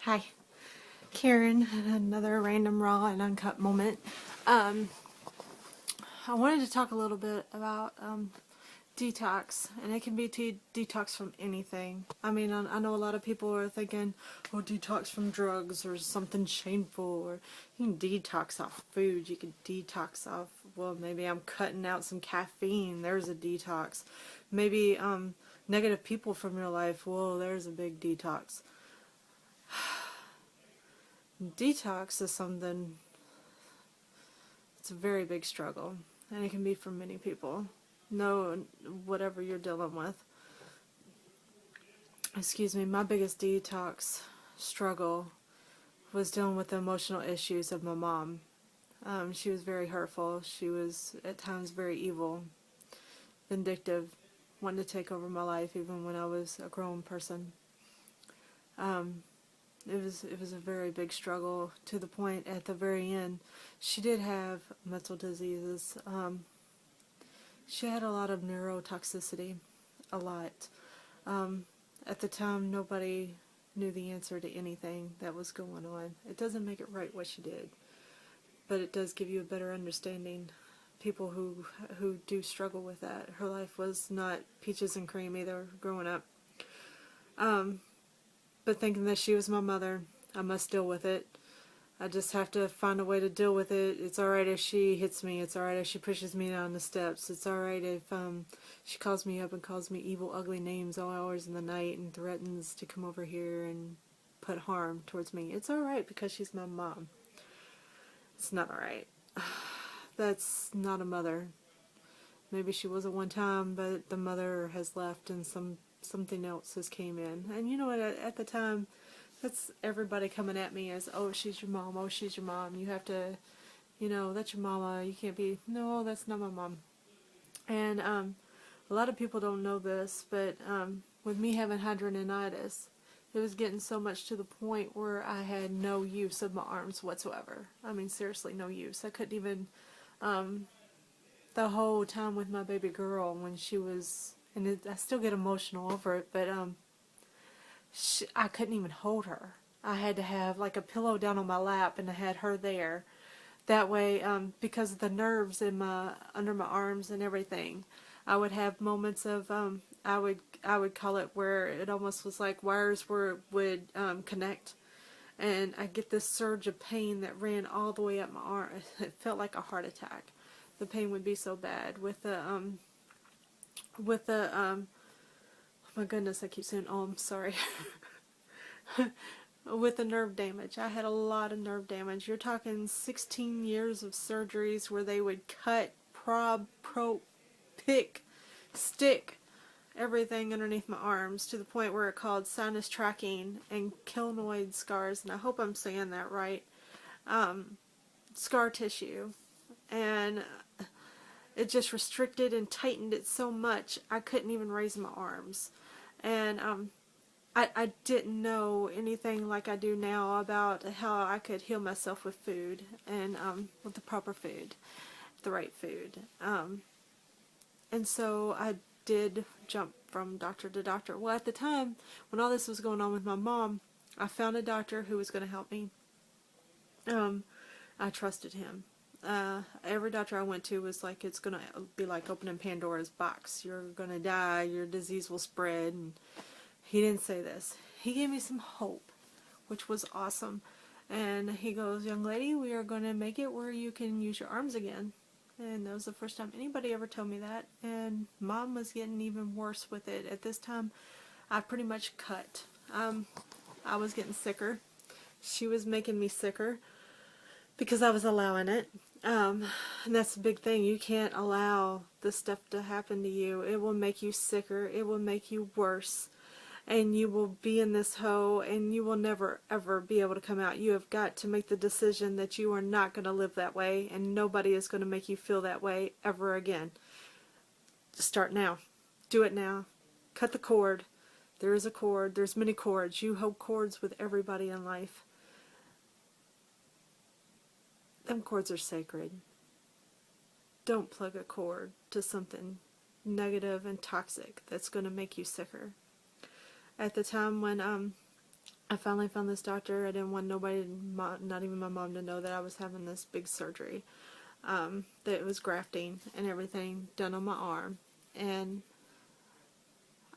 Hi, Karen, another random raw and uncut moment. Um, I wanted to talk a little bit about detox, and it can be detox from anything. I mean, I know a lot of people are thinking, oh, detox from drugs or something shameful, or you can detox off food, you can detox off, well, maybe I'm cutting out some caffeine, there's a detox. Maybe negative people from your life, whoa, there's a big detox. Detox is something, it's a very big struggle, and it can be for many people. Know whatever you're dealing with. Excuse me, my biggest detox struggle was dealing with the emotional issues of my mom. She was very hurtful. She was at times very evil, vindictive, wanted to take over my life even when I was a grown person. Um, it was a very big struggle to the point at the very end. She did have mental diseases. She had a lot of neurotoxicity, a lot. Um, at the time, nobody knew the answer to anything that was going on. It doesn't make it right what she did, but it does give you a better understanding. People who do struggle with that. Her life was not peaches and cream either growing up. Um, but thinking that she was my mother, I must deal with it. I just have to find a way to deal with it. It's alright if she hits me. It's alright if she pushes me down the steps. It's alright if she calls me up and calls me evil, ugly names all hours in the night and threatens to come over here and put harm towards me. It's alright because she's my mom. It's not alright. That's not a mother. Maybe she was at one time, but the mother has left and something else has came in. And you know what, at the time, that's everybody coming at me as, oh, she's your mom, oh, she's your mom. You have to, that's your mama. You can't be, no, that's not my mom. And a lot of people don't know this, but with me having hydranonitis, it was getting so much to the point where I had no use of my arms whatsoever. I mean, seriously, no use. I couldn't even, the whole time with my baby girl when she was, and I still get emotional over it, but I couldn't even hold her. I had to have like a pillow down on my lap, and I had her there. That way, because of the nerves in under my arms and everything, I would have moments of I would call it where it almost was like wires would connect, and I get this surge of pain that ran all the way up my arm. It felt like a heart attack. The pain would be so bad with the oh my goodness, I keep saying, oh, I'm sorry. With the nerve damage. I had a lot of nerve damage. You're talking 16 years of surgeries where they would cut, probe, pick, stick everything underneath my arms to the point where it called sinus tracking and keloid scars, and I hope I'm saying that right, scar tissue. And it just restricted and tightened it so much I couldn't even raise my arms. And I didn't know anything like I do now about how I could heal myself with food and with the proper food, the right food. And so I did jump from doctor to doctor. Well, at the time, when all this was going on with my mom, I found a doctor who was going to help me. I trusted him. Every doctor I went to was like, it's going to be like opening Pandora's box. You're going to die, your disease will spread. And he didn't say this. He gave me some hope, which was awesome. And he goes, young lady, we are going to make it where you can use your arms again. And that was the first time anybody ever told me that. And Mom was getting even worse with it. At this time, I pretty much cut. I was getting sicker. She was making me sicker because I was allowing it. And that's the big thing. You can't allow this stuff to happen to you. It will make you sicker. It will make you worse. And you will be in this hole, and you will never, ever be able to come out. You have got to make the decision that you are not going to live that way, and nobody is going to make you feel that way ever again. Start now. Do it now. Cut the cord. There is a cord. There's many cords. You hold cords with everybody in life. Them cords are sacred. Don't plug a cord to something negative and toxic that's going to make you sicker. At the time when I finally found this doctor. I didn't want nobody, not even my mom, to know that I was having this big surgery. That it was grafting and everything done on my arm. And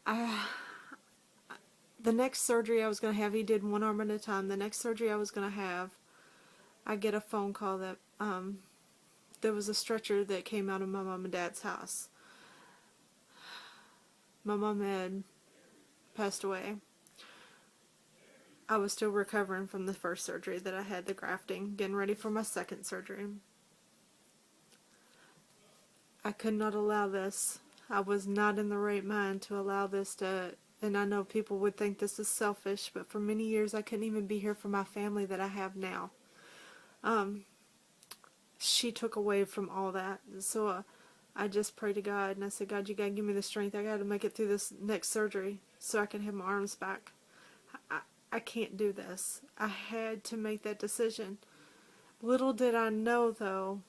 I, the next surgery I was going to have, he did one arm at a time. The next surgery I was going to have, I get a phone call that there was a stretcher that came out of my mom and dad's house. My mom had passed away. I was still recovering from the first surgery that I had, the grafting, getting ready for my second surgery. I could not allow this. I was not in the right mind to allow this to, and I know people would think this is selfish, but for many years I couldn't even be here for my family that I have now. She took away from all that. So I just prayed to God, and I said, God, you got to give me the strength. I got to make it through this next surgery so I can have my arms back. I can't do this. I had to make that decision. Little did I know, though,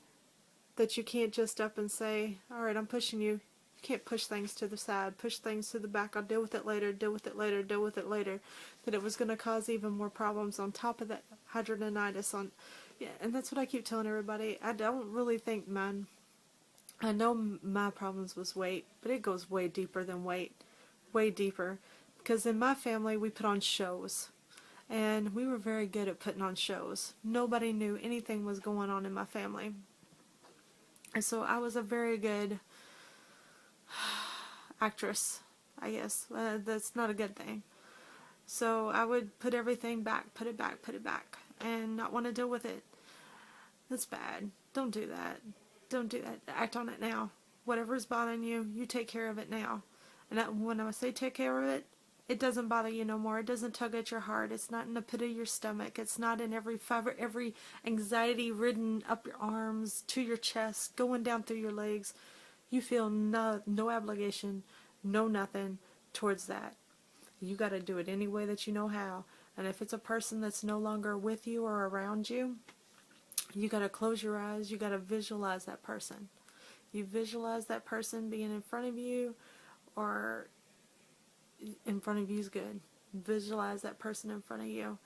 that you can't just up and say, all right, I'm pushing you. You can't push things to the side, push things to the back. I'll deal with it later, deal with it later, deal with it later. That it was going to cause even more problems on top of that hydronitis. Yeah, and that's what I keep telling everybody. I don't really think mine. I know my problems was weight, but it goes way deeper than weight. Way deeper. Because in my family, we put on shows. And we were very good at putting on shows. Nobody knew anything was going on in my family. And so I was a very good actress, I guess. That's not a good thing. So I would put everything back, put it back, and not want to deal with it. That's bad. Don't do that. Don't do that. Act on it now. Whatever's bothering you, you take care of it now. And when I say take care of it, it doesn't bother you no more. It doesn't tug at your heart. It's not in the pit of your stomach. It's not in every fiber, every anxiety ridden up your arms, to your chest, going down through your legs. You feel no obligation, no nothing towards that. You got to do it any way that you know how. And if it's a person that's no longer with you or around you, you got to close your eyes. You got to visualize that person. You visualize that person being in front of you, or in front of you is good. Visualize that person in front of you,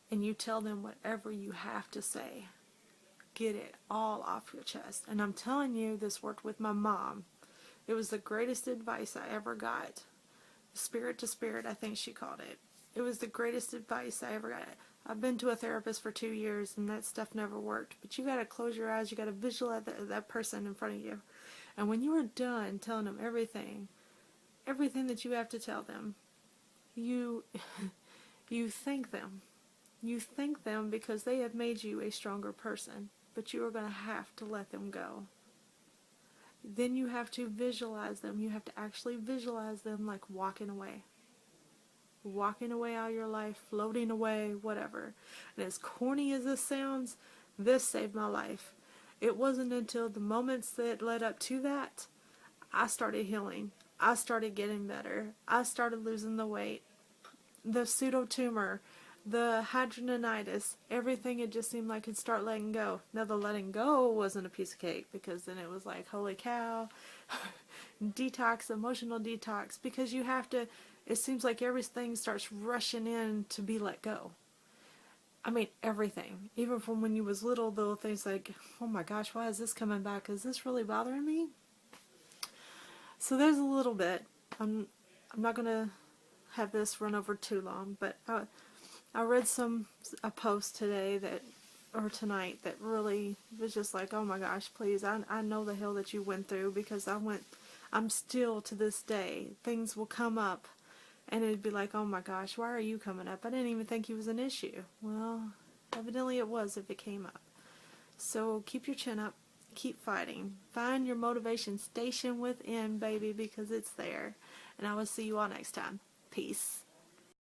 and you tell them whatever you have to say. Get it all off your chest. And I'm telling you, this worked with my mom. It was the greatest advice I ever got. Spirit to spirit, I think she called it. It was the greatest advice I ever got. I've been to a therapist for 2 years, and that stuff never worked. But you got to close your eyes. You got to visualize that person in front of you. And when you are done telling them everything that you have to tell them, you thank them. You thank them because they have made you a stronger person. But you are going to have to let them go. Then you have to visualize them. You have to actually visualize them like walking away. Walking away out of your life, floating away, whatever. And as corny as this sounds, this saved my life. It wasn't until the moments that led up to that, I started healing. I started getting better. I started losing the weight. The pseudo-tumor, the hydronitis, everything, it just seemed like it start letting go. Now the letting go wasn't a piece of cake, because then it was like, holy cow, detox, emotional detox, because you have to, it seems like everything starts rushing in to be let go. I mean, everything. Even from when you was little things like, oh my gosh, why is this coming back? Is this really bothering me? So there's a little bit. I'm not going to have this run over too long, but I read a post today or tonight that really was just like, oh my gosh, please, I know the hell that you went through, because I'm still to this day, things will come up and it'd be like, oh my gosh, why are you coming up? I didn't even think he was an issue. Well, evidently it was if it came up. So keep your chin up, keep fighting, find your motivation station within, baby, because it's there. And I will see you all next time. Peace.